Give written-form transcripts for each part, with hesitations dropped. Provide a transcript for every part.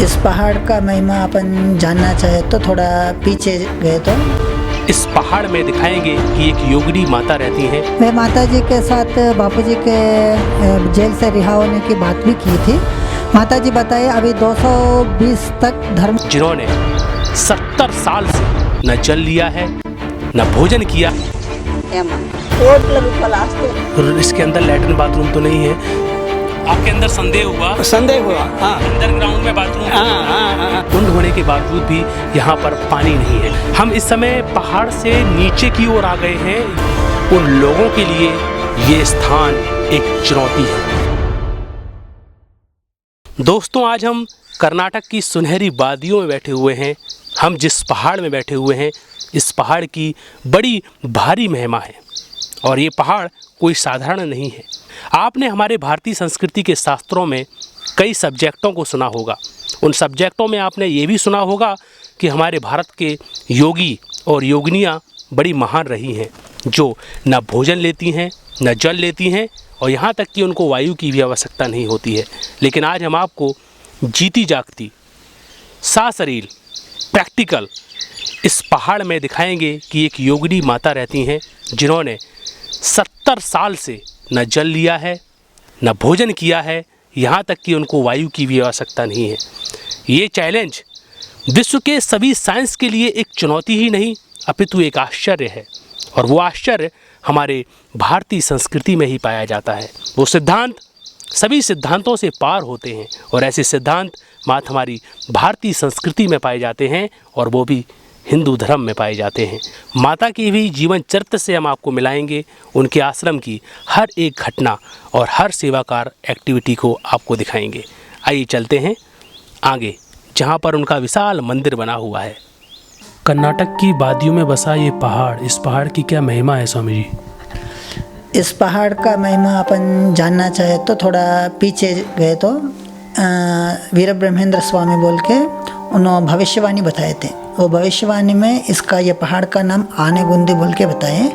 इस पहाड़ का महिमा अपन जानना चाहे तो थोड़ा पीछे गए तो इस पहाड़ में दिखाएंगे कि एक योगिनी माता रहती हैं। मैं माता जी के साथ बापूजी के जेल से रिहा होने की बात भी की थी। माता जी बताए अभी 220 तक धर्म, जिन्होंने 70 साल से न जल लिया है न भोजन किया। इसके अंदर लैट्रिन बाथरूम तो नहीं है। आपके अंदर संदेह हुआ? हाँ। अंडरग्राउंड में बाथरूम। हाँ। कुंड होने के बावजूद भी यहाँ पर पानी नहीं है। हम इस समय पहाड़ से नीचे की ओर आ गए हैं। उन लोगों के लिए ये स्थान एक चुनौती है। दोस्तों, आज हम कर्नाटक की सुनहरी वादियों में बैठे हुए हैं। हम जिस पहाड़ में बैठे हुए हैं, इस पहाड़ की बड़ी भारी महिमा है और ये पहाड़ कोई साधारण नहीं है। आपने हमारे भारतीय संस्कृति के शास्त्रों में कई सब्जेक्टों को सुना होगा। उन सब्जेक्टों में आपने ये भी सुना होगा कि हमारे भारत के योगी और योगिनियाँ बड़ी महान रही हैं, जो न भोजन लेती हैं न जल लेती हैं और यहाँ तक कि उनको वायु की भी आवश्यकता नहीं होती है। लेकिन आज हम आपको जीती जागती साशरीर प्रैक्टिकल इस पहाड़ में दिखाएंगे कि एक योगिनी माता रहती हैं, जिन्होंने 70 साल से न जल लिया है न भोजन किया है, यहाँ तक कि उनको वायु की भी आवश्यकता नहीं है। ये चैलेंज विश्व के सभी साइंस के लिए एक चुनौती ही नहीं अपितु एक आश्चर्य है और वो आश्चर्य हमारे भारतीय संस्कृति में ही पाया जाता है। वो सिद्धांत सभी सिद्धांतों से पार होते हैं और ऐसे सिद्धांत मात्र हमारी भारतीय संस्कृति में पाए जाते हैं और वो भी हिंदू धर्म में पाए जाते हैं। माता की भी जीवन चरित्र से हम आपको मिलाएंगे, उनके आश्रम की हर एक घटना और हर सेवाकार एक्टिविटी को आपको दिखाएंगे। आइए चलते हैं आगे, जहाँ पर उनका विशाल मंदिर बना हुआ है। कर्नाटक की वादियों में बसा ये पहाड़, इस पहाड़ की क्या महिमा है स्वामी जी? इस पहाड़ का महिमा अपन जानना चाहे तो थोड़ा पीछे गए तो वीर ब्रह्मेंद्र स्वामी बोल के उन्होंने भविष्यवाणी बताए थे। वो भविष्यवाणी में ये पहाड़ का नाम आनेगुंदी बोल के बताए।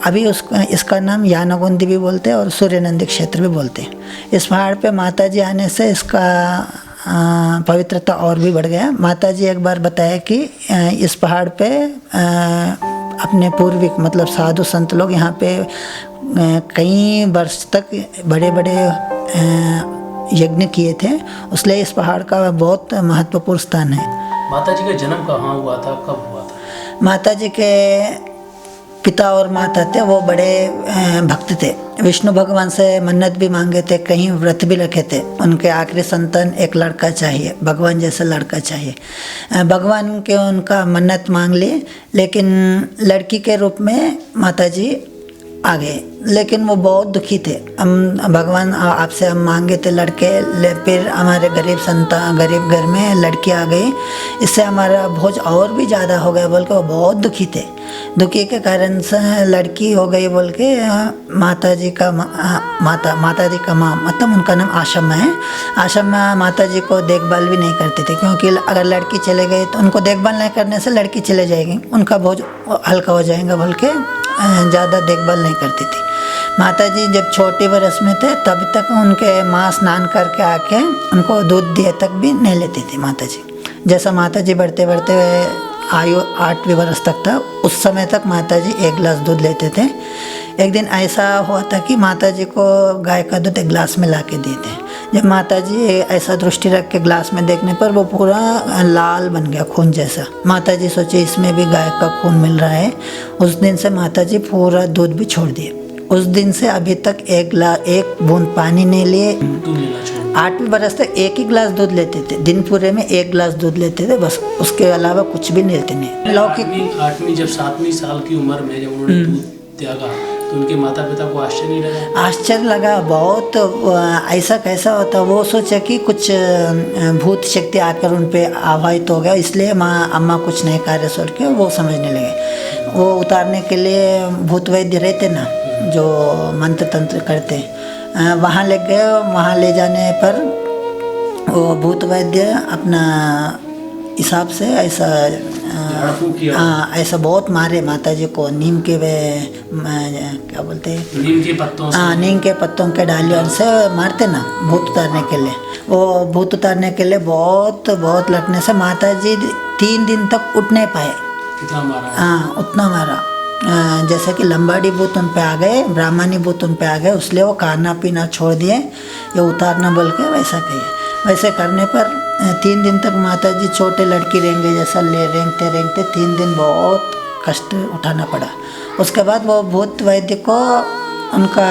अभी इसका नाम यानागुंदी भी बोलते हैं और सूर्यनंदी क्षेत्र भी बोलते हैं। इस पहाड़ पे माता जी आने से इसका पवित्रता और भी बढ़ गया। माता जी एक बार बताया कि इस पहाड़ पे अपने पूर्विक मतलब साधु संत लोग यहाँ पे कई वर्ष तक बड़े बड़े यज्ञ किए थे, इसलिए इस पहाड़ का बहुत महत्वपूर्ण स्थान है। माता जी का जन्म कहाँ हुआ था, कब हुआ था? माता जी के पिता और माता थे वो बड़े भक्त थे। विष्णु भगवान से मन्नत भी मांगे थे, कहीं व्रत भी रखे थे। उनके आखिरी संतान एक लड़का चाहिए, भगवान जैसा लड़का चाहिए। भगवान के उनका मन्नत मांग ली, लेकिन लड़की के रूप में माता जी आ गए। लेकिन वो बहुत दुखी थे। हम भगवान आपसे हम मांगे थे लड़के, फिर हमारे गरीब घर में लड़की आ गई, इससे हमारा भोज और भी ज़्यादा हो गया बोल के वो बहुत दुखी थे। दुखी के कारण से लड़की हो गई बोल के माता जी का माँ मतलब उनका नाम आशम्मा है। आशम्मा माता जी को देखभाल भी नहीं करती थी, क्योंकि अगर लड़की चले गई तो उनको देखभाल नहीं करने से लड़की चले जाएगी, उनका भोज हल्का हो जाएगा बोल के ज़्यादा देखभाल नहीं करती थी। माता जी जब छोटे बरस में थे तब तक उनके माँ स्नान करके आके उनको दूध दिए तक भी नहीं लेती थी माता जी। जैसा माता जी बढ़ते बढ़ते आयु 8वीं बरस तक था, उस समय तक माता जी 1 गिलास दूध लेते थे। एक दिन ऐसा हुआ था कि माता जी को गाय का दूध एक गिलास में ला के दिए थे। जब माता जी ऐसा दृष्टि रख के गिलास में देखने पर वो पूरा लाल बन गया, खून जैसा। माता जी सोचे इसमें भी गाय का खून मिल रहा है। उस दिन से माता जी पूरा दूध भी छोड़ दिए। उस दिन से अभी तक एक बूंद पानी नहीं लिए। 8वीं बरस तक 1 ही गिलास दूध लेते थे, दिन पूरे में 1 गिलास दूध लेते थे बस, उसके अलावा कुछ भी नहीं लेते नहीं। लौकिक 8वीं जब 7वीं साल की उम्र में जब उन्होंने दूध त्यागा तो उनके माता पिता को आश्चर्य नहीं लगा? आश्चर्य लगा बहुत। ऐसा कैसा होता, वो सोचा कि कुछ भूत शक्ति आकर उन पे आवाहित हो गया, इसलिए अम्मा कुछ नहीं कार्य सोच के वो समझने लगे। वो उतारने के लिए भूत वैद्य रहते ना, जो मंत्र तंत्र करते, वहाँ ले गए। वहाँ ले जाने पर वो भूत वैद्य अपना हिसाब से ऐसा बहुत मारे माता जी को। नीम के क्या बोलते हैं, नीम के पत्तों से, नीम के पत्तों के डालियों से मारते ना भूत उतारने के लिए। वो भूत उतारने के लिए बहुत बहुत लड़ने से माता जी 3 दिन तक उठ नहीं पाए। कितना मारा? हाँ, उतना मारा। जैसे कि लंबाड़ी भूत उन पे आ गए, ब्राह्मणी भूत उन पे आ गए, इसलिए वो खाना पीना छोड़ दिए, ये उतारना बोल के वैसा कहिए। वैसे करने पर 3 दिन तक माता जी छोटे लड़की रेंगे जैसा रेंगते रेंगते 3 दिन बहुत कष्ट उठाना पड़ा। उसके बाद वो भूत वैद्य को उनका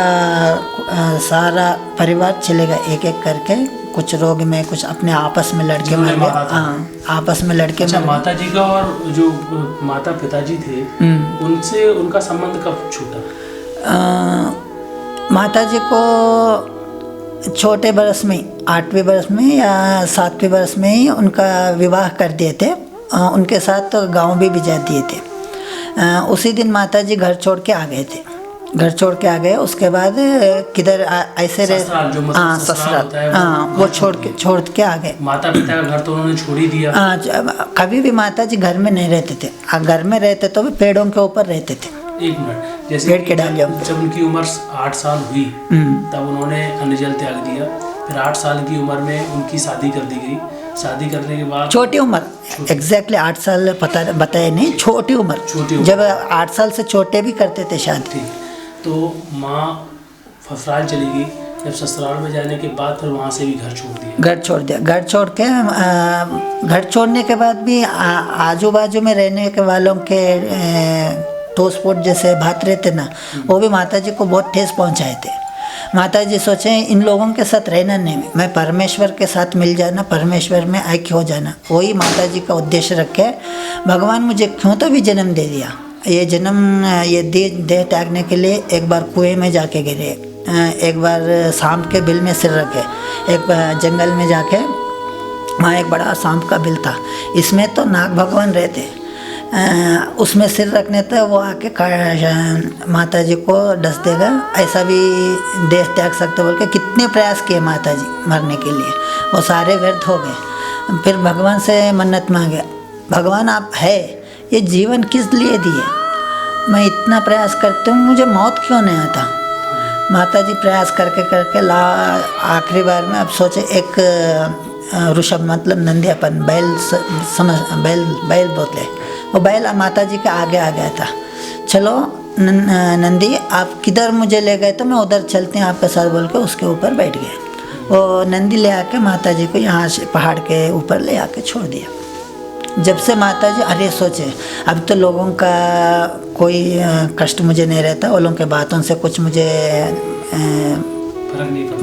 सारा परिवार चलेगा एक एक करके, कुछ रोग में, कुछ अपने आपस में लड़के मर गए। हाँ, आपस में लड़के अच्छा, मर माता जी का और जो माता पिताजी थे उनसे उनका संबंध कब छूटा? माता जी को छोटे बरस में 8वें बरस में या 7वें बरस में ही उनका विवाह कर दिए थे। उनके साथ तो गाँव भी भिजा दिए थे। उसी दिन माता जी घर छोड़ के आ गए थे। घर छोड़ के आ गए, उसके बाद किधर ऐसे रहे। हाँ, ससुराल, हाँ, वो छोड़ के आ गए। माता पिता का घर तो उन्होंने छोड़ ही दिया। हाँ, कभी भी माता जी घर में नहीं रहते थे। घर में रहते तो भी पेड़ों के ऊपर रहते थे। एक मिनट, जैसे पेड़ के डालियों पे। जब उनकी उम्र 8 साल हुई तब उन्होंने अन्न जल त्याग दिया। फिर 8 साल की उम्र में उनकी शादी कर दी गई। शादी करने के बाद छोटी उम्र, एग्जैक्टली 8 साल बताया नहीं, छोटी उम्र। जब 8 साल से छोटे भी करते थे शादी। ठीक, तो माँ ससुराल चली गई। जब ससुराल में जाने के बाद फिर वहाँ से भी घर छोड़ दिया। घर छोड़ दिया। घर छोड़ के घर छोड़ने के बाद भी आजू बाजू में रहने के वालों के टोस पोट जैसे बात रहते ना, वो भी माता जी को बहुत ठेस पहुँचाए थे। माता जी सोचे इन लोगों के साथ रहना नहीं, मैं परमेश्वर के साथ मिल जाना, परमेश्वर में ऐक्य हो जाना, वही माता जी का उद्देश्य रखे। भगवान मुझे क्यों तो भी जन्म दे दिया। ये जन्म, ये देह त्यागने के लिए एक बार कुएं में जाके गिरे, एक बार सांप के बिल में सिर रखे, एक जंगल में जाके वहाँ एक बड़ा सांप का बिल था, इसमें तो नाग भगवान रहते, उसमें सिर रखने तो वो आके माता जी को डस देगा, ऐसा भी देह त्याग सकते बोल के कितने प्रयास किए माता जी मरने के लिए, वो सारे व्यर्थ हो गए। फिर भगवान से मन्नत मांगे, भगवान आप है, ये जीवन किस लिए दिए, मैं इतना प्रयास करती हूँ, मुझे मौत क्यों नहीं आता। माता जी प्रयास करके करके आखिरी बार में अब सोचे एक ऋषभ मतलब नंदियापन बैल बैल बोलते, वो बैल माता जी के आगे आ गया था। चलो नंदी आप किधर मुझे ले गए तो मैं उधर चलते हैं आपके साथ बोल के उसके ऊपर बैठ गए। वो नंदी ले आके माता जी को यहाँ से पहाड़ के ऊपर ले आके छोड़ दिया। जब से माता जी अरे सोचे अब तो लोगों का कोई कष्ट मुझे नहीं रहता, वो लोगों के बातों से कुछ मुझे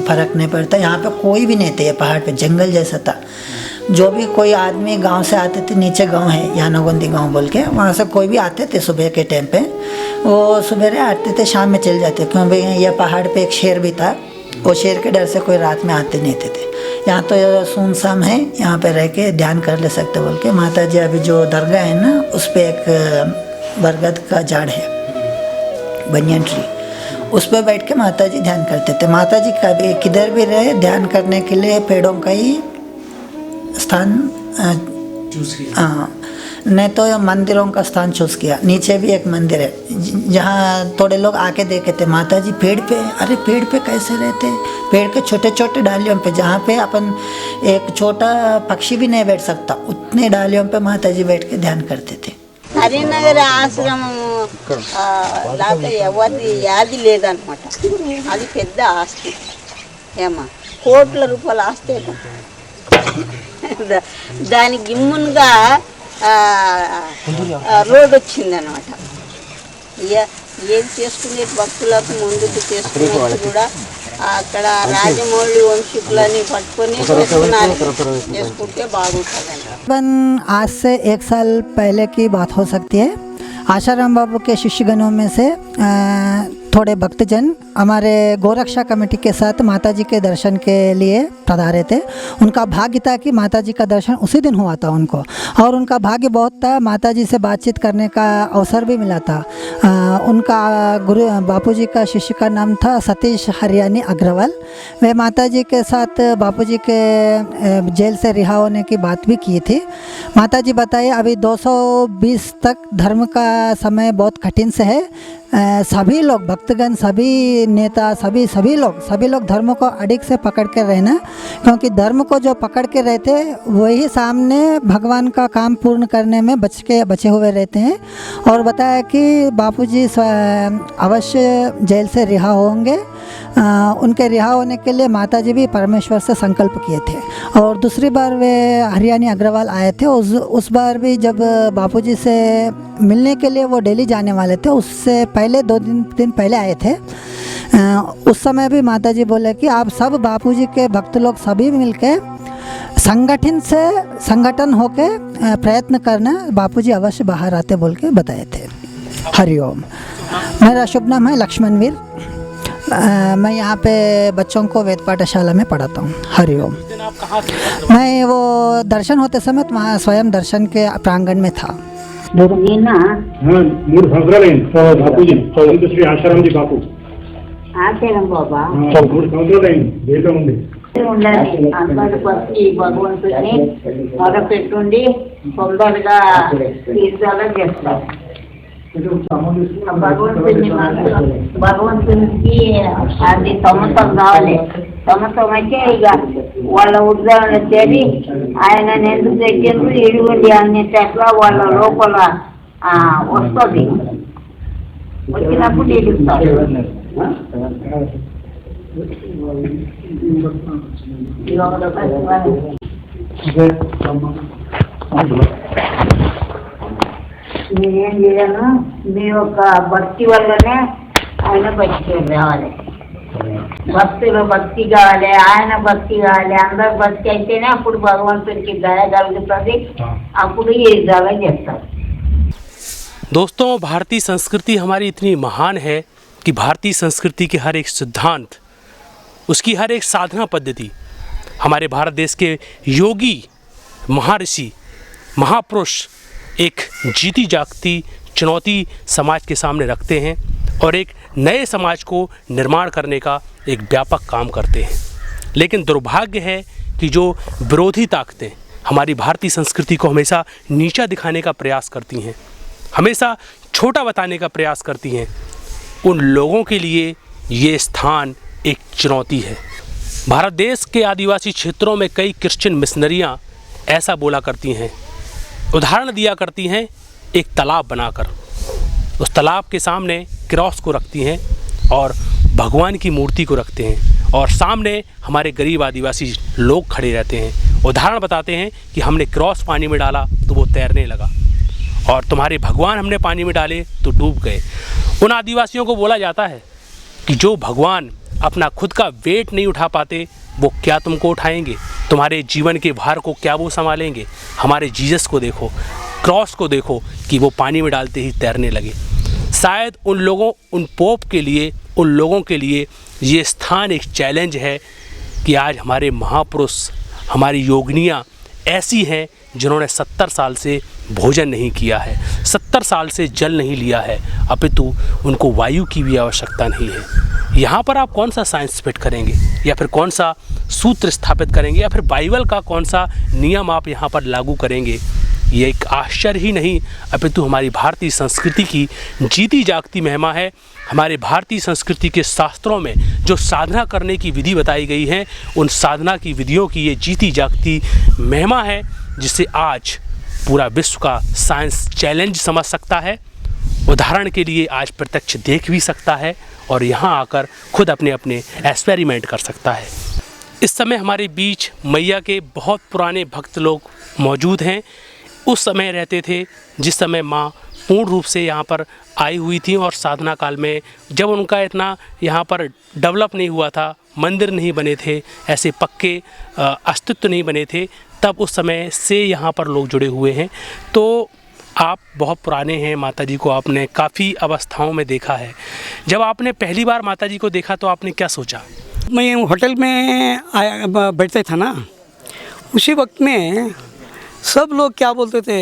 फर्क नहीं पड़ता। यहाँ पे कोई भी नहीं थे, ये पहाड़ पे जंगल जैसा था। जो भी कोई आदमी गांव से आते थे, नीचे गांव है यानागोंदी गांव बोल के, वहाँ से कोई भी आते थे सुबह के टाइम पे, वो सुबह आते थे शाम में चल जाते, क्योंकि यह पहाड़ पे एक शेर भी था, वो शेर के डर से कोई रात में आते नहीं थे। यहाँ तो सुनसान है, यहाँ पे रह के ध्यान कर ले सकते बोल के माता जी अभी जो दरगाह है ना उस पर एक बरगद का झाड़ है, बनियन ट्री, उस पर बैठ के माता जी ध्यान करते थे। माता जी कभी किधर भी रहे ध्यान करने के लिए पेड़ों का ही स्थान चूज किया, हाँ, नहीं तो मंदिरों का स्थान चूज किया। नीचे भी एक मंदिर है जहाँ थोड़े लोग आके देखे थे माता जी पेड़ पे, अरे पेड़ पे कैसे रहते, पेड़ के छोटे छोटे डालियों पे, जहाँ पे अपन एक छोटा पक्षी भी नहीं बैठ सकता, उतने डालियों पे माता जी बैठ के ध्यान करते थे। హరినగర్ ఆశ్రమము దాకా ఎవరి యాది లేదనమాట, అది పెద్ద ఆస్తి, ఏమా కోట్ల రూపాయల ఆస్తి, దాని గిమ్మునుగా రోడ్ వచ్చిందనమాట. ఏది చేసుకునే భక్తులకు ముందుకు చేసుకునేది కూడా అక్కడ రాజమౌళి వంశీకులని పట్టుకొని చేసుకుంటే బాగుంటుంది. आज से 1 साल पहले की बात हो सकती है। आशाराम बाबू के शिष्यगणों में से थोड़े भक्तजन हमारे गोरक्षा कमेटी के साथ माता जी के दर्शन के लिए पधारे थे। उनका भाग्य था कि माता जी का दर्शन उसी दिन हुआ था उनको, और उनका भाग्य बहुत था, माता जी से बातचीत करने का अवसर भी मिला था। उनका गुरु बापूजी का शिष्य का नाम था सतीश हरियाणी अग्रवाल। वे माता जी के साथ बापूजी के जेल से रिहा होने की बात भी की थी। माता जी बताइए अभी 220 तक धर्म का समय बहुत कठिन से है, सभी लोग भक्तगण, सभी नेता, सभी लोग धर्म को अडिग से पकड़ के रहना, क्योंकि धर्म को जो पकड़ के रहते वही सामने भगवान का काम पूर्ण करने में बचे हुए रहते हैं। और बताया कि बापूजी अवश्य जेल से रिहा होंगे। उनके रिहा होने के लिए माताजी भी परमेश्वर से संकल्प किए थे। और दूसरी बार वे हरियाणी अग्रवाल आए थे, उस बार भी जब बापूजी से मिलने के लिए वो दिल्ली जाने वाले थे, उससे पहले 2 दिन पहले आए थे। उस समय भी माताजी बोले कि आप सब बापूजी के भक्त लोग सभी मिलके संगठन होके प्रयत्न करना, बापूजी अवश्य बाहर आते बोल के बताए थे। हरिओम। मेरा शुभ नाम है लक्ष्मणवीर। मैं यहाँ पे बच्चों को वेद पाठशाला में पढ़ाता हूँ। हरिओम। मैं वो दर्शन होते समय वहाँ स्वयं दर्शन के प्रांगण में था। నిన్న మూడు సంవత్సరాలు బాపూజీ శ్రీ ఆశారాంజీ బాపు ఆచారం బాబా 3 సంవత్సరాలు అయింది జైల్లో ఉంది. ఉండాలి అందరి పచ్చి భగవంతుని మొదపెట్టుండి తొందరగా తీర్చాలని చేస్తారు. భగవంతునికి అది సమతం కావాలి. సమతం అయితే ఇక వాళ్ళ ఉద్యోగం వచ్చేది ఆయన ఎందుకు తెచ్చేందుకు ఇటువంటి అనేటట్లా వాళ్ళ లోపల వస్తుంది. వచ్చినప్పుడు ఇడుస్తారు. మీరేం చేయను, మీ యొక్క భక్తి వల్లనే ఆయన బతికి రావాలి. భక్తులు భక్తి కావాలి, ఆయన భక్తి కావాలి, అందరు భక్తి అయితేనే అప్పుడు భగవంతుడికి దయ కలుగుతుంది, అప్పుడు ఈ విధాలు చేస్తారు. दोस्तों, भारतीय संस्कृति हमारी इतनी महान है कि भारतीय संस्कृति के हर एक सिद्धांत, उसकी हर एक साधना पद्धति हमारे भारत देश के योगी, महर्षि, महापुरुष एक जीती जागती चुनौती समाज के सामने रखते हैं और एक नए समाज को निर्माण करने का एक व्यापक काम करते हैं। लेकिन दुर्भाग्य है कि जो विरोधी ताकतें हमारी भारतीय संस्कृति को हमेशा नीचा दिखाने का प्रयास करती हैं, हमेशा छोटा बताने का प्रयास करती हैं, उन लोगों के लिए ये स्थान एक चुनौती है। भारत देश के आदिवासी क्षेत्रों में कई क्रिश्चियन मिशनरियाँ ऐसा बोला करती हैं, उदाहरण दिया करती हैं एक तालाब बनाकर। उस तालाब के सामने क्रॉस को रखती हैं और भगवान की मूर्ति को रखते हैं और सामने हमारे गरीब आदिवासी लोग खड़े रहते हैं। उदाहरण बताते हैं कि हमने क्रॉस पानी में डाला तो वो तैरने लगा और तुम्हारे भगवान हमने पानी में डाले तो डूब गए। उन आदिवासियों को बोला जाता है कि जो भगवान अपना खुद का वेट नहीं उठा पाते वो क्या तुमको उठाएंगे, तुम्हारे जीवन के भार को क्या वो संभालेंगे। हमारे जीसस को देखो, क्रॉस को देखो कि वो पानी में डालते ही तैरने लगे। शायद उन लोगों, उन पोप के लिए, उन लोगों के लिए ये स्थान एक चैलेंज है कि आज हमारे महापुरुष, हमारी योगिनियाँ ऐसी हैं जिन्होंने 70 साल से भोजन नहीं किया है, 70 साल से जल नहीं लिया है, अपितु उनको वायु की भी आवश्यकता नहीं है। यहाँ पर आप कौन सा साइंस फिट करेंगे या फिर कौन सा सूत्र स्थापित करेंगे या फिर बाइबल का कौन सा नियम आप यहाँ पर लागू करेंगे। ये एक आश्चर्य ही नहीं अपितु हमारी भारतीय संस्कृति की जीती जागती महिमा है। हमारे भारतीय संस्कृति के शास्त्रों में जो साधना करने की विधि बताई गई है, उन साधना की विधियों की ये जीती जागती महिमा है जिसे आज पूरा विश्व का साइंस चैलेंज समझ सकता है। उदाहरण के लिए आज प्रत्यक्ष देख भी सकता है और यहाँ आकर खुद अपने अपने एक्सपेरिमेंट कर सकता है। इस समय हमारे बीच मैया के बहुत पुराने भक्त लोग मौजूद हैं। उस समय रहते थे जिस समय माँ पूर्ण रूप से यहाँ पर आई हुई थी और साधना काल में जब उनका इतना यहाँ पर डेवलप नहीं हुआ था, मंदिर नहीं बने थे, ऐसे पक्के अस्तित्व नहीं बने थे, तब उस समय से यहाँ पर लोग जुड़े हुए हैं। तो आप बहुत पुराने हैं, माताजी को आपने काफ़ी अवस्थाओं में देखा है। जब आपने पहली बार माताजी को देखा तो आपने क्या सोचा? मैं होटल में बैठते था ना, उसी वक्त में सब लोग क्या बोलते थे,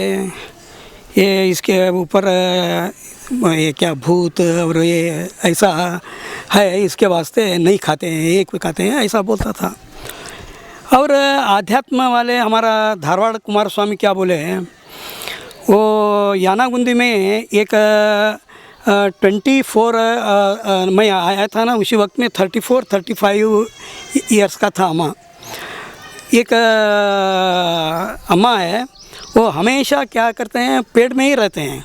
ये इसके ऊपर ये क्या भूत और ये ऐसा है, इसके वास्ते नहीं खाते हैं, एक खाते हैं, ऐसा बोलता था। और आध्यात्म वाले हमारा धारवाड़ कुमार स्वामी क्या बोले, वो यानागुंदी में एक 24 मैं आया था ना, उसी वक्त में 34-35 ईयर्स का था अम्मा। एक अम्मा है, वो हमेशा क्या करते हैं, पेट में ही रहते हैं,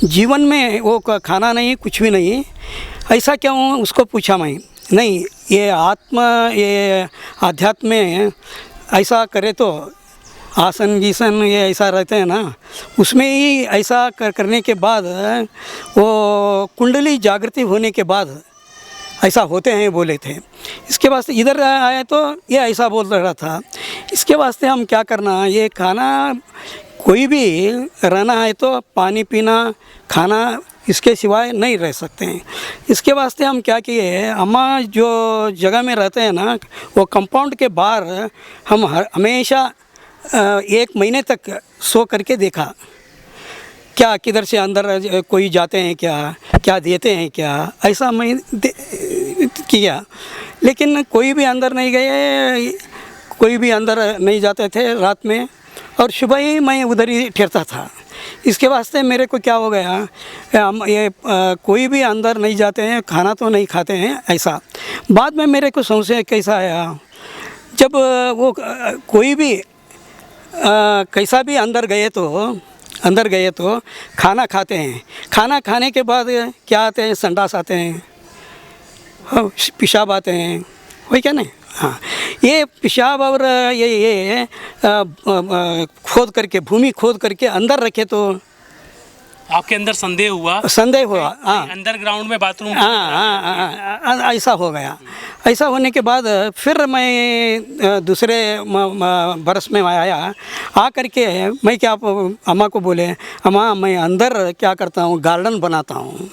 जीवन में वो खाना नहीं, कुछ भी नहीं। ऐसा क्यों, उसको पूछा मैं, नहीं ये ये आध्यात्म में ऐसा करे तो आसन गीसन ये ऐसा रहते हैं ना, उसमें ही ऐसा करने के बाद वो कुंडली जागृति होने के बाद ऐसा होते हैं बोले थे। इसके वास्ते इधर आए तो ये ऐसा बोल रहा था। इसके वास्ते हम क्या करना, ये खाना कोई भी रहना है तो पानी पीना खाना इसके सिवाय नहीं रह सकते हैं। इसके वास्ते हम क्या किए, अम्मा जो जगह में रहते हैं ना, वो कंपाउंड के बाहर हम हमेशा 1 महीने तक सो करके देखा, क्या किधर से अंदर कोई जाते हैं क्या देते हैं क्या, ऐसा मैं किया। लेकिन कोई भी अंदर नहीं गए, कोई भी अंदर नहीं जाते थे रात में, और सुबह ही मैं उधर ही ठहरता था। इसके वास्ते मेरे को क्या हो गया, ये कोई भी अंदर नहीं जाते हैं, खाना तो नहीं खाते हैं ऐसा। बाद में मेरे को संशय कैसा आया, जब वो कोई भी कैसा भी अंदर गए तो खाना खाते हैं, खाना खाने के बाद क्या आते हैं, संडास आते हैं, पेशाब आते हैं, वही क्या नहीं। हाँ, ये पेशाब और ये खोद करके, भूमि खोद करके अंदर रखे तो आपके अंदर संदेह हुआ? हाँ, अंडरग्राउंड में बाथरूम। हाँ, ऐसा हो गया। ऐसा होने के बाद फिर मैं दूसरे बरस में आया, आ करके मैं क्या अम्मा को बोले, अम्मा मैं अंदर क्या करता हूँ, गार्डन बनाता हूँ,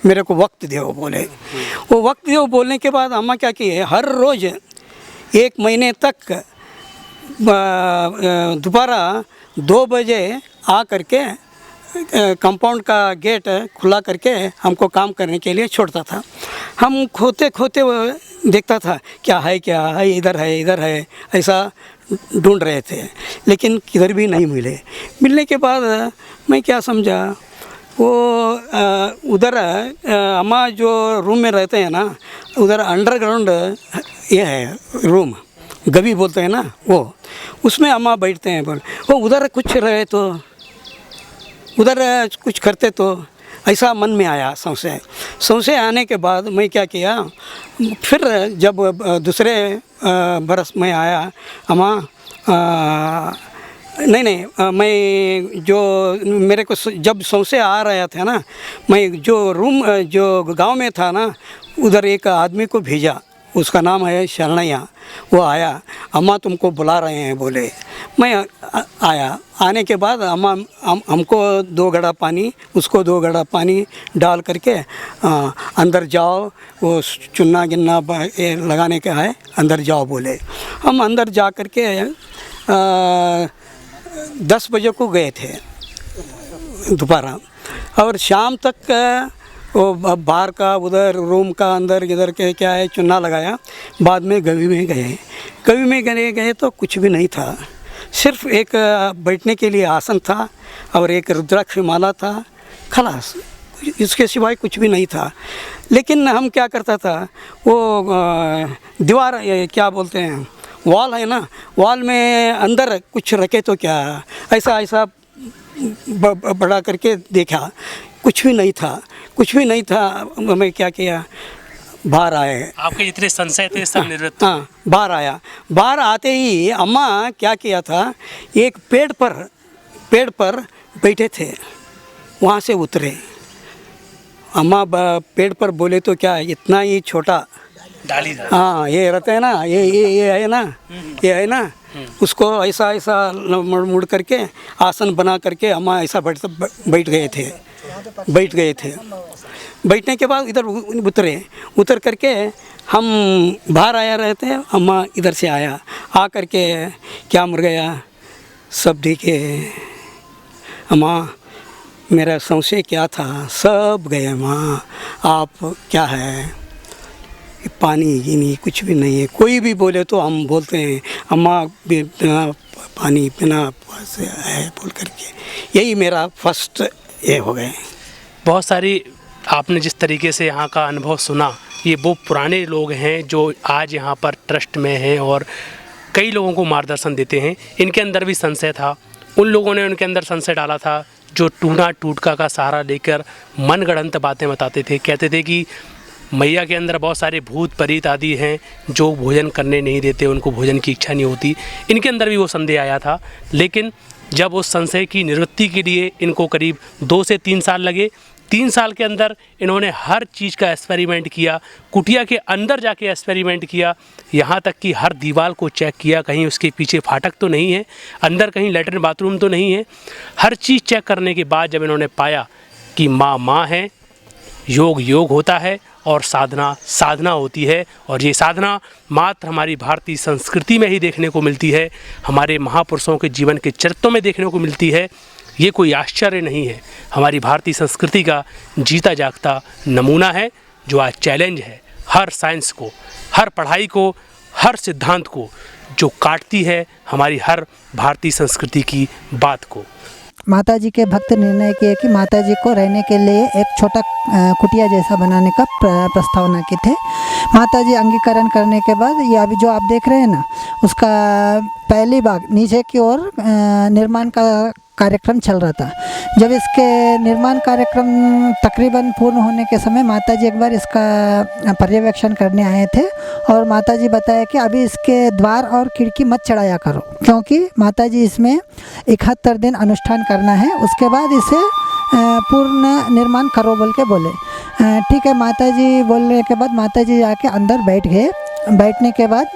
मेरे को वक्त दो बोले। वो वक्त दो बोलने के बाद अम्मा क्या किए, हर रोज़ 1 महीने तक दोबारा 2 बजे आ करके कंपाउंड का गेट खुला करके हमको काम करने के लिए छोड़ता था। हम खोते देखता था, क्या है इधर है ऐसा ढूंढ रहे थे, लेकिन किधर भी नहीं मिलने के बाद मैं क्या समझा, वो उधर अम्मा जो रूम में रहते हैं ना, उधर अंडरग्राउंड ये है रूम, गवी बोलते हैं ना, वो उसमें अम्मा बैठते हैं। वो उधर कुछ रहे तो, उधर कुछ करते तो, ऐसा मन में आया संशय आने के बाद मैं क्या किया, फिर जब दूसरे बरस में आया, अम्मा नहीं मैं जो मेरे को जब संशय आ रहा था ना, मैं जो गांव में था ना, उधर एक आदमी को भेजा, उसका नाम है शरणैया। वो आया, अम्मा तुमको बुला रहे हैं बोले। मैं आया, आने के बाद अम्मा हमको 2 घड़ा पानी, उसको 2 घड़ा पानी डाल करके अंदर जाओ, वो चुन्ना गिन्ना लगाने का है, अंदर जाओ बोले। हम अंदर जा करके 10 बजे को गए थे दोपहर, और शाम तक वो बाहर का उधर रूम का अंदर इधर के क्या है चुन्ना लगाया। बाद में गवी में गए तो कुछ भी नहीं था, सिर्फ एक बैठने के लिए आसन था और एक रुद्राक्ष माला था, खलास, इसके सिवाय कुछ भी नहीं था। लेकिन हम क्या करता था, वो दीवार क्या बोलते हैं, वॉल है ना, वॉल में अंदर कुछ रखे तो क्या, ऐसा बड़ा करके देखा, कुछ भी नहीं था। मैं क्या किया, बाहर आए, आपके जितने संशय थे सब निवृत्त। हाँ, बाहर आया। बाहर आते ही अम्मा क्या किया था, एक पेड़ पर बैठे थे, वहाँ से उतरे। अम्मा पेड़ पर बोले तो क्या, इतना ही छोटा डाली था। हाँ, ये रहते हैं ना, ये है ना, उसको ऐसा मुड़ करके आसन बना करके अम्मा ऐसा बैठ गए थे। बैठने के बाद इधर उतर करके हम बाहर आया रहते हैं, अम्मा इधर से आ करके क्या मर गया, सब देखे। अम्मा मेरा संशय क्या था, सब गए अम्मा, आप क्या है, पानी गिनी कुछ भी नहीं है। कोई भी बोले तो हम बोलते हैं अम्मा बिना पानी बिना है बोल करके। यही मेरा फर्स्ट ये हो गए। बहुत सारी आपने जिस तरीके से यहाँ का अनुभव सुना, ये वो पुराने लोग हैं जो आज यहाँ पर ट्रस्ट में हैं और कई लोगों को मार्गदर्शन देते हैं। इनके अंदर भी संशय था, उन लोगों ने उनके अंदर संशय डाला था जो टूना टूटका का सहारा लेकर मनगढ़ंत बातें बताते थे। कहते थे कि मैया के अंदर बहुत सारे भूत प्रेत आदि हैं जो भोजन करने नहीं देते, उनको भोजन की इच्छा नहीं होती। इनके अंदर भी वो संदेह आया था, लेकिन जब उस संशय की निवृत्ति के लिए इनको करीब 2 से 3 साल लगे। 3 साल के अंदर इन्होंने हर चीज़ का एक्सपेरिमेंट किया, कुटिया के अंदर जाके एक्सपेरिमेंट किया, यहाँ तक कि हर दीवार को चेक किया, कहीं उसके पीछे फाटक तो नहीं है, अंदर कहीं लेटरिन बाथरूम तो नहीं है। हर चीज़ चेक करने के बाद जब इन्होंने पाया कि माँ माँ है, योग योग होता है और साधना साधना होती है, और ये साधना मात्र हमारी भारतीय संस्कृति में ही देखने को मिलती है, हमारे महापुरुषों के जीवन के चरित्रों में देखने को मिलती है। ये कोई आश्चर्य नहीं है, हमारी भारतीय संस्कृति का जीता जागता नमूना है जो आज चैलेंज है हर साइंस को, हर पढ़ाई को, हर सिद्धांत को, जो काटती है हमारी हर भारतीय संस्कृति की बात को। माता जी के भक्त निर्णय किए कि माता जी को रहने के लिए एक छोटा कुटिया जैसा बनाने का प्रस्तावना की थे। माता जी अंगीकरण करने के बाद ये अभी जो आप देख रहे हैं ना, उसका पहली भाग नीचे की ओर निर्माण का कार्यक्रम चल रहा था। जब इसके निर्माण कार्यक्रम तकरीबन पूर्ण होने के समय माता जी एक बार इसका पर्यवेक्षण करने आए थे और माता जी बताया कि अभी इसके द्वार और खिड़की मत चढ़ाया करो, क्योंकि माता जी इसमें 71 दिन अनुष्ठान करना है, उसके बाद इसे पूर्ण निर्माण करो बोल के बोले। ठीक है, माता जी बोलने के बाद माता जी जाके अंदर बैठ गए। बैठने के बाद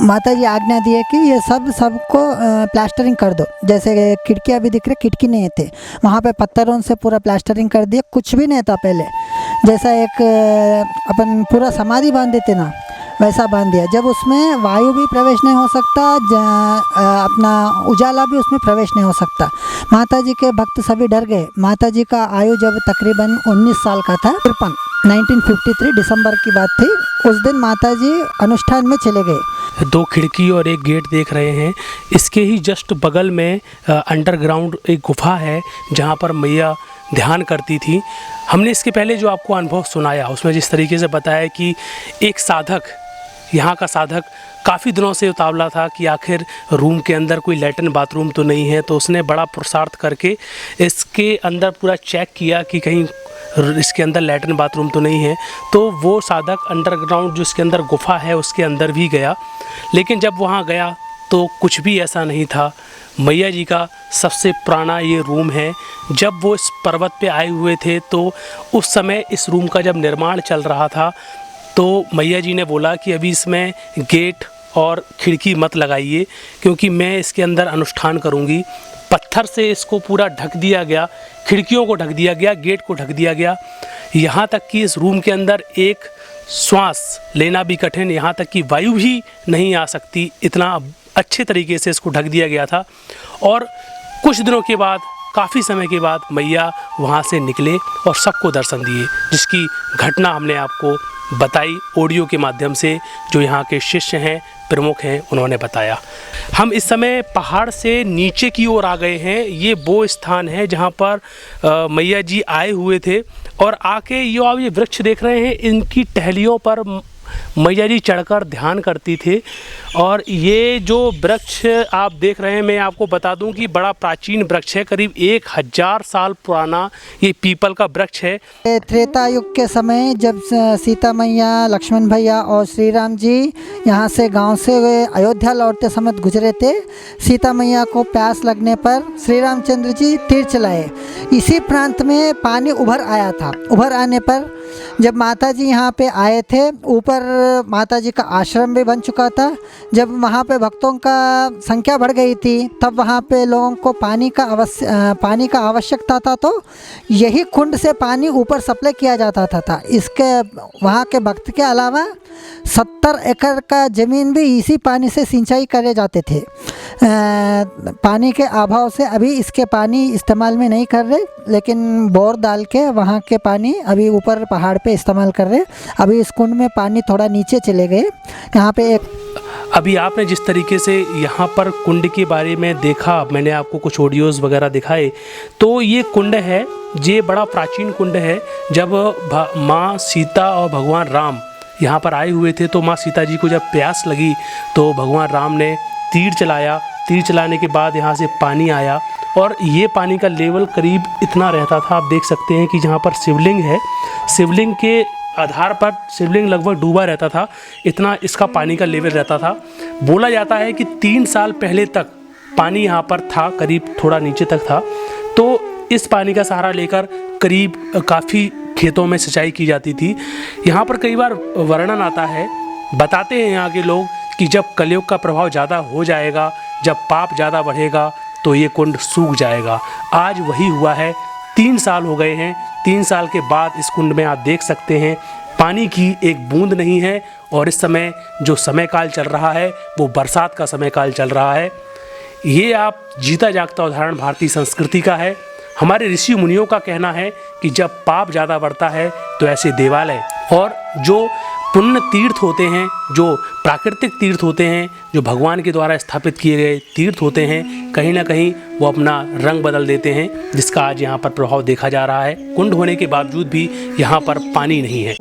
माता जी आज्ञा दिए कि ये सबको प्लास्टरिंग कर दो। जैसे खिड़कियाँ भी दिख रही, खिड़की नहीं थे वहाँ पे, पत्थरों से पूरा प्लास्टरिंग कर दिया, कुछ भी नहीं था पहले। जैसा एक अपन पूरा समाधि बांध देते ना, वैसा बांध दिया। जब उसमें वायु भी प्रवेश नहीं हो सकता, अपना उजाला भी उसमें प्रवेश नहीं हो सकता। माता जी के भक्त सभी डर गए। माता जी का आयु जब तकरीबन 19 साल का था, 1953 दिसंबर की बात थी, उस दिन माता जी अनुष्ठान में चले गए। 2 खिड़की और एक गेट देख रहे हैं, इसके ही जस्ट बगल में अंडरग्राउंड एक गुफा है जहाँ पर मैया ध्यान करती थी। हमने इसके पहले जो आपको अनुभव सुनाया उसमें जिस तरीके से बताया कि एक साधक, यहाँ का साधक काफ़ी दिनों से उतावला था कि आखिर रूम के अंदर कोई लैट्रिन बाथरूम तो नहीं है, तो उसने बड़ा पुरुषार्थ करके इसके अंदर पूरा चेक किया कि कहीं इसके अंदर लैट्रिन बाथरूम तो नहीं है। तो वो साधक अंडरग्राउंड जो इसके अंदर गुफा है उसके अंदर भी गया, लेकिन जब वहाँ गया तो कुछ भी ऐसा नहीं था। मैया जी का सबसे पुराना ये रूम है। जब वो इस पर्वत पे आए हुए थे तो उस समय इस रूम का जब निर्माण चल रहा था तो मैया जी ने बोला कि अभी इसमें गेट और खिड़की मत लगाइए, क्योंकि मैं इसके अंदर अनुष्ठान करूँगी। पत्थर से इसको पूरा ढक दिया गया, खिड़कियों को ढक दिया गया, गेट को ढक दिया गया, यहाँ तक कि इस रूम के अंदर एक श्वास लेना भी कठिन, यहाँ तक कि वायु भी नहीं आ सकती, इतना अच्छे तरीके से इसको ढक दिया गया था। और कुछ दिनों के बाद, काफ़ी समय के बाद मैया वहाँ से निकले और सबको दर्शन दिए, जिसकी घटना हमने आपको बताई ऑडियो के माध्यम से। जो यहाँ के शिष्य हैं, प्रमुख हैं, उन्होंने बताया। हम इस समय पहाड़ से नीचे की ओर आ गए हैं। ये वो स्थान है जहाँ पर मैया जी आए हुए थे, और आके ये आप ये वृक्ष देख रहे हैं, इनकी टहलियों पर मैया जी चढ़कर ध्यान करती थी। और ये जो वृक्ष आप देख रहे हैं, मैं आपको बता दूं कि बड़ा प्राचीन वृक्ष है, करीब 1000 साल पुराना ये पीपल का वृक्ष है। त्रेता युग के समय जब सीता मैया, लक्ष्मण भैया और श्री राम जी यहाँ से गांव से वे अयोध्या लौटते समय गुजरे थे। सीता मैया को प्यास लगने पर श्री रामचंद्र जी तीर चलाए। इसी प्रांत में पानी उभर आया था। उभर आने पर जब माता जी यहाँ पे आए थे, ऊपर माता जी का आश्रम भी बन चुका था। जब वहाँ पे भक्तों का संख्या बढ़ गई थी, तब वहाँ पे लोगों को पानी का आवश्यकता था, तो यही कुंड से पानी ऊपर सप्लाई किया जाता था। इसके वहाँ के भक्त के अलावा 70 एकड़ का ज़मीन भी इसी पानी से सिंचाई करे जाते थे। पानी के अभाव से अभी इसके पानी इस्तेमाल में नहीं कर रहे, लेकिन बोर डाल के वहाँ के पानी अभी ऊपर पहाड़ पे इस्तेमाल कर रहे। अभी इस कुंड में पानी थोड़ा नीचे चले गए। यहाँ पे एक अभी आपने जिस तरीके से यहाँ पर कुंड के बारे में देखा, मैंने आपको कुछ ऑडियोज़ वगैरह दिखाए, तो ये कुंड है, ये बड़ा प्राचीन कुंड है। जब माँ सीता और भगवान राम यहाँ पर आए हुए थे तो माँ सीता जी को जब प्यास लगी तो भगवान राम ने तीर चलाया। तीर चलाने के बाद यहाँ से पानी आया और ये पानी का लेवल करीब इतना रहता था। आप देख सकते हैं कि जहाँ पर शिवलिंग है, शिवलिंग के आधार पर शिवलिंग लगभग डूबा रहता था, इतना इसका पानी का लेवल रहता था। बोला जाता है कि 3 साल पहले तक पानी यहाँ पर था, करीब थोड़ा नीचे तक था। तो इस पानी का सहारा लेकर करीब काफ़ी खेतों में सिंचाई की जाती थी। यहाँ पर कई बार वर्णन आता है, बताते हैं यहाँ के लोग कि जब कलयुग का प्रभाव ज़्यादा हो जाएगा, जब पाप ज़्यादा बढ़ेगा तो ये कुंड सूख जाएगा। आज वही हुआ है। 3 साल हो गए हैं। 3 साल के बाद इस कुंड में आप देख सकते हैं पानी की एक बूंद नहीं है और इस समय जो समय काल चल रहा है वो बरसात का समय काल चल रहा है। ये आप जीता जागता उदाहरण भारतीय संस्कृति का है। हमारे ऋषि मुनियों का कहना है कि जब पाप ज़्यादा बढ़ता है तो ऐसे देवालय और जो पुण्य तीर्थ होते हैं, जो प्राकृतिक तीर्थ होते हैं, जो भगवान के द्वारा स्थापित किए गए तीर्थ होते हैं, कहीं ना कहीं वो अपना रंग बदल देते हैं, जिसका आज यहाँ पर प्रभाव देखा जा रहा है। कुंड होने के बावजूद भी यहाँ पर पानी नहीं है।